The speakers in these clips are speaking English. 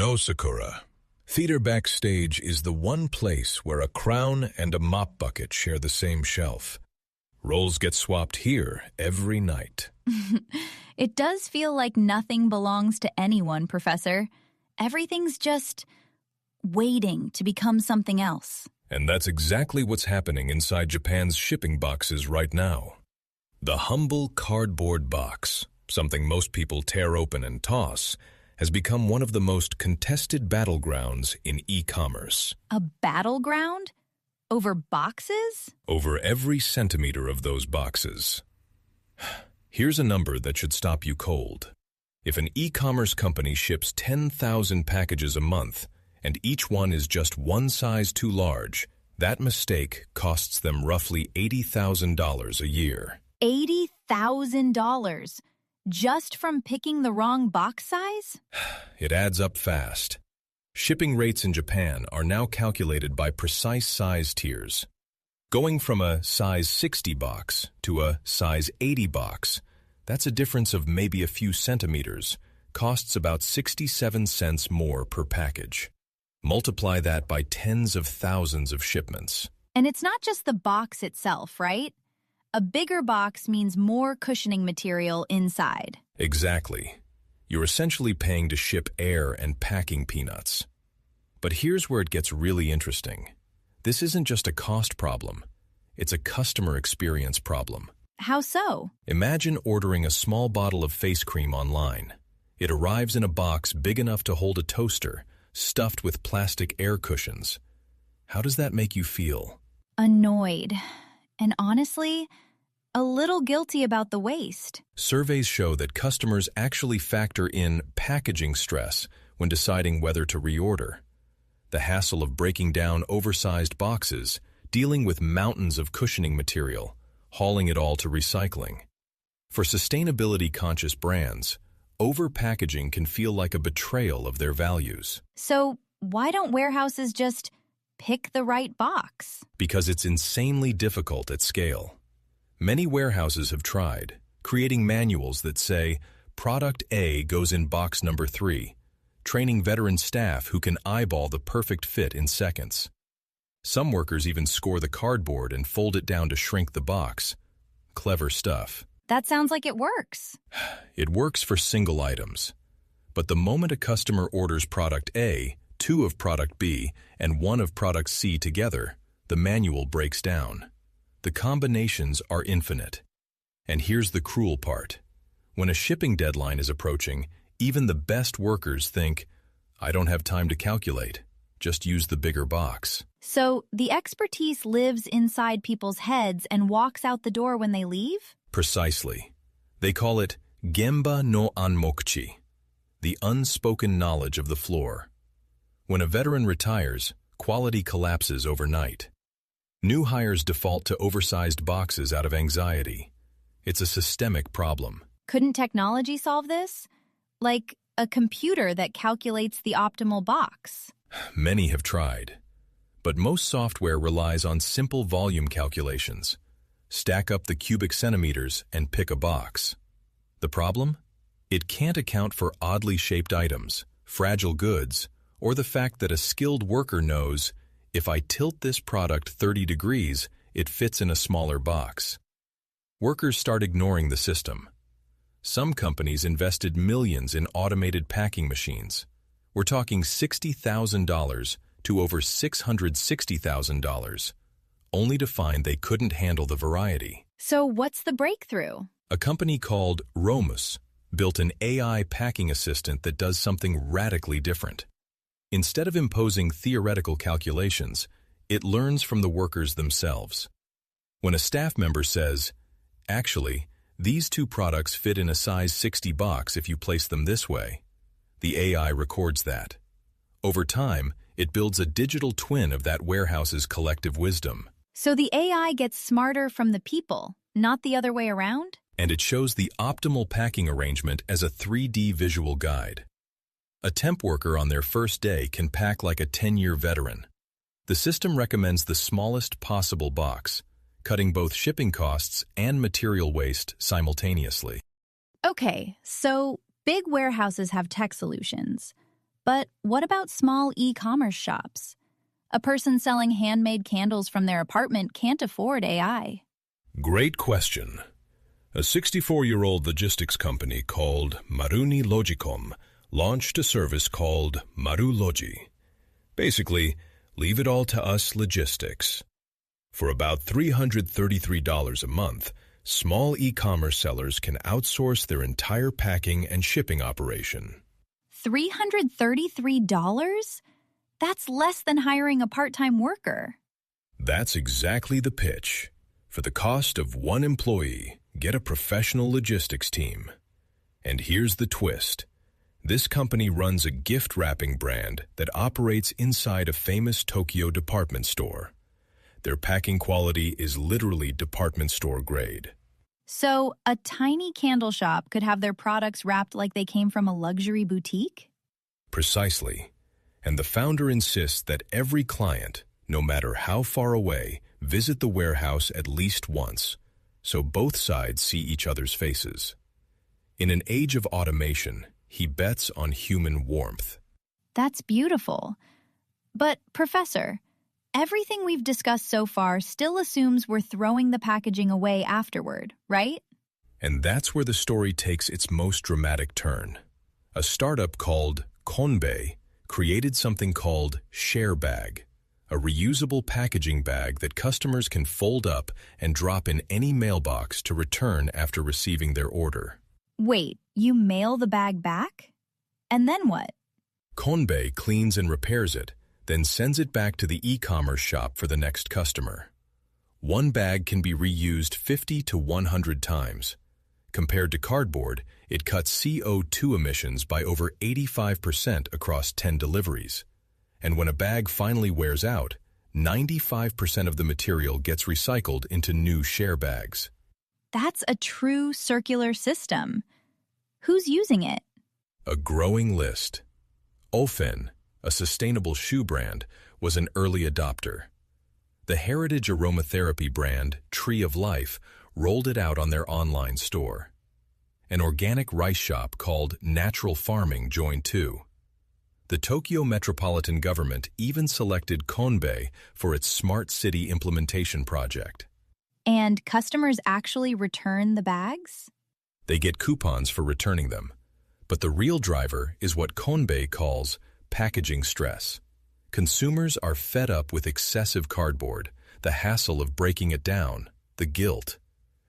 No, Sakura. Theater Backstage is the one place where a crown and a mop bucket share the same shelf. Roles get swapped here every night. It does feel like nothing belongs to anyone, Professor. Everything's just waiting to become something else. And that's exactly what's happening inside Japan's shipping boxes right now. The humble cardboard box, something most people tear open and toss, has become one of the most contested battlegrounds in e-commerce. A battleground? Over boxes? Over every centimeter of those boxes. Here's a number that should stop you cold. If an e-commerce company ships 10,000 packages a month, and each one is just one size too large, that mistake costs them roughly $80,000 a year. $80,000? Just from picking the wrong box size? It adds up fast. Shipping rates in Japan are now calculated by precise size tiers. Going from a size 60 box to a size 80 box, that's a difference of maybe a few centimeters, costs about 67 cents more per package. Multiply that by tens of thousands of shipments. And it's not just the box itself, right? A bigger box means more cushioning material inside. Exactly. You're essentially paying to ship air and packing peanuts. But here's where it gets really interesting. This isn't just a cost problem. It's a customer experience problem. How so? Imagine ordering a small bottle of face cream online. It arrives in a box big enough to hold a toaster, stuffed with plastic air cushions. How does that make you feel? Annoyed. And honestly, a little guilty about the waste. Surveys show that customers actually factor in packaging stress when deciding whether to reorder. The hassle of breaking down oversized boxes, dealing with mountains of cushioning material, hauling it all to recycling. For sustainability-conscious brands, over-packaging can feel like a betrayal of their values. So why don't warehouses just pick the right box? Because it's insanely difficult at scale. Many warehouses have tried, creating manuals that say, Product A goes in box number 3, training veteran staff who can eyeball the perfect fit in seconds. Some workers even score the cardboard and fold it down to shrink the box. Clever stuff. That sounds like it works. It works for single items. But the moment a customer orders product A, 2 of product B, and 1 of product C together, the manual breaks down. The combinations are infinite. And here's the cruel part. When a shipping deadline is approaching, even the best workers think, I don't have time to calculate. Just use the bigger box. So the expertise lives inside people's heads and walks out the door when they leave? Precisely. They call it Gemba no Anmokuchi, the unspoken knowledge of the floor. When a veteran retires, quality collapses overnight. New hires default to oversized boxes out of anxiety. It's a systemic problem. Couldn't technology solve this? Like a computer that calculates the optimal box? Many have tried. But most software relies on simple volume calculations. Stack up the cubic centimeters and pick a box. The problem? It can't account for oddly shaped items, fragile goods, or the fact that a skilled worker knows, if I tilt this product 30 degrees, it fits in a smaller box. Workers start ignoring the system. Some companies invested millions in automated packing machines. We're talking $60,000 to over $660,000, only to find they couldn't handle the variety. So what's the breakthrough? A company called Romus built an AI packing assistant that does something radically different. Instead of imposing theoretical calculations, it learns from the workers themselves. When a staff member says, actually, these 2 products fit in a size 60 box if you place them this way, the AI records that. Over time, it builds a digital twin of that warehouse's collective wisdom. So the AI gets smarter from the people, not the other way around? And it shows the optimal packing arrangement as a 3D visual guide. A temp worker on their first day can pack like a 10-year veteran. The system recommends the smallest possible box, cutting both shipping costs and material waste simultaneously. Okay, so big warehouses have tech solutions. But what about small e-commerce shops? A person selling handmade candles from their apartment can't afford AI. Great question. A 64-year-old logistics company called Maruni Logicom launched a service called Logi. Basically, leave it all to us logistics. For about $333 a month, small e-commerce sellers can outsource their entire packing and shipping operation. $333? That's less than hiring a part-time worker. That's exactly the pitch. For the cost of one employee, get a professional logistics team. And here's the twist. This company runs a gift wrapping brand that operates inside a famous Tokyo department store. Their packing quality is literally department store grade. So, a tiny candle shop could have their products wrapped like they came from a luxury boutique? Precisely. And the founder insists that every client, no matter how far away, visit the warehouse at least once, so both sides see each other's faces. In an age of automation, he bets on human warmth. That's beautiful. But, Professor, everything we've discussed so far still assumes we're throwing the packaging away afterward, right? And that's where the story takes its most dramatic turn. A startup called Comvey created something called Share Bag, a reusable packaging bag that customers can fold up and drop in any mailbox to return after receiving their order. Wait, you mail the bag back? And then what? Comvey cleans and repairs it, then sends it back to the e-commerce shop for the next customer. One bag can be reused 50 to 100 times. Compared to cardboard, it cuts CO2 emissions by over 85% across 10 deliveries. And when a bag finally wears out, 95% of the material gets recycled into new share bags. That's a true circular system. Who's using it? A growing list. Ofen, a sustainable shoe brand, was an early adopter. The heritage aromatherapy brand, Tree of Life, rolled it out on their online store. An organic rice shop called Natural Farming joined too. The Tokyo Metropolitan Government even selected Comvey for its Smart City implementation project. And customers actually return the bags? They get coupons for returning them. But the real driver is what Comvey calls packaging stress. Consumers are fed up with excessive cardboard, the hassle of breaking it down, the guilt.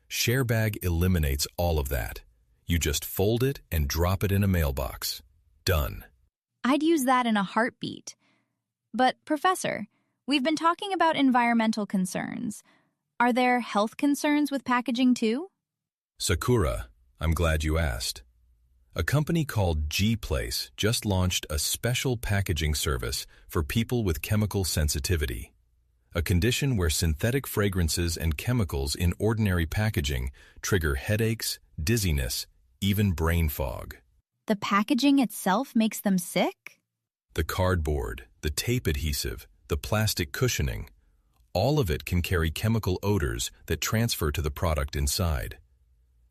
ShareBag eliminates all of that. You just fold it and drop it in a mailbox. Done. I'd use that in a heartbeat. But, Professor, we've been talking about environmental concerns. Are there health concerns with packaging too? Sakura, I'm glad you asked. A company called G-Place just launched a special packaging service for people with chemical sensitivity, a condition where synthetic fragrances and chemicals in ordinary packaging trigger headaches, dizziness, even brain fog. The packaging itself makes them sick? The cardboard, the tape adhesive, the plastic cushioning, all of it can carry chemical odors that transfer to the product inside.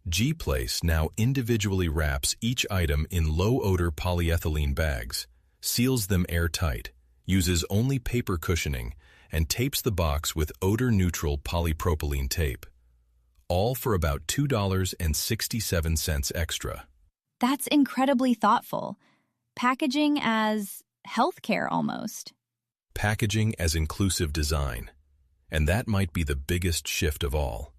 G-Place now individually wraps each item in low-odor polyethylene bags, seals them airtight, uses only paper cushioning, and tapes the box with odor-neutral polypropylene tape. All for about $2.67 extra. That's incredibly thoughtful. Packaging as healthcare almost. Packaging as inclusive design. And that might be the biggest shift of all.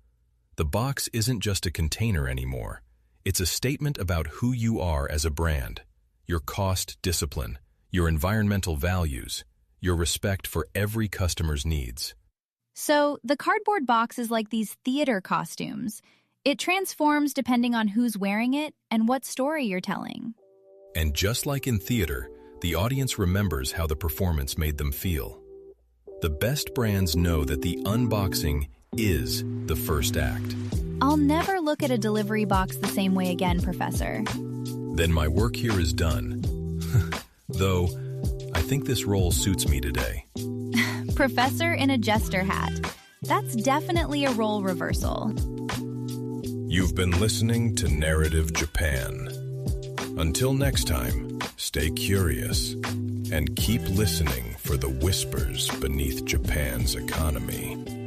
The box isn't just a container anymore. It's a statement about who you are as a brand, your cost discipline, your environmental values, your respect for every customer's needs. So, the cardboard box is like these theater costumes. It transforms depending on who's wearing it and what story you're telling. And just like in theater, the audience remembers how the performance made them feel. The best brands know that the unboxing is the first act. I'll never look at a delivery box the same way again, Professor. Then my work here is done. Though, I think this role suits me today. Professor in a jester hat. That's definitely a role reversal. You've been listening to Narrative Japan. Until next time, Stay curious and keep listening for the whispers beneath Japan's economy.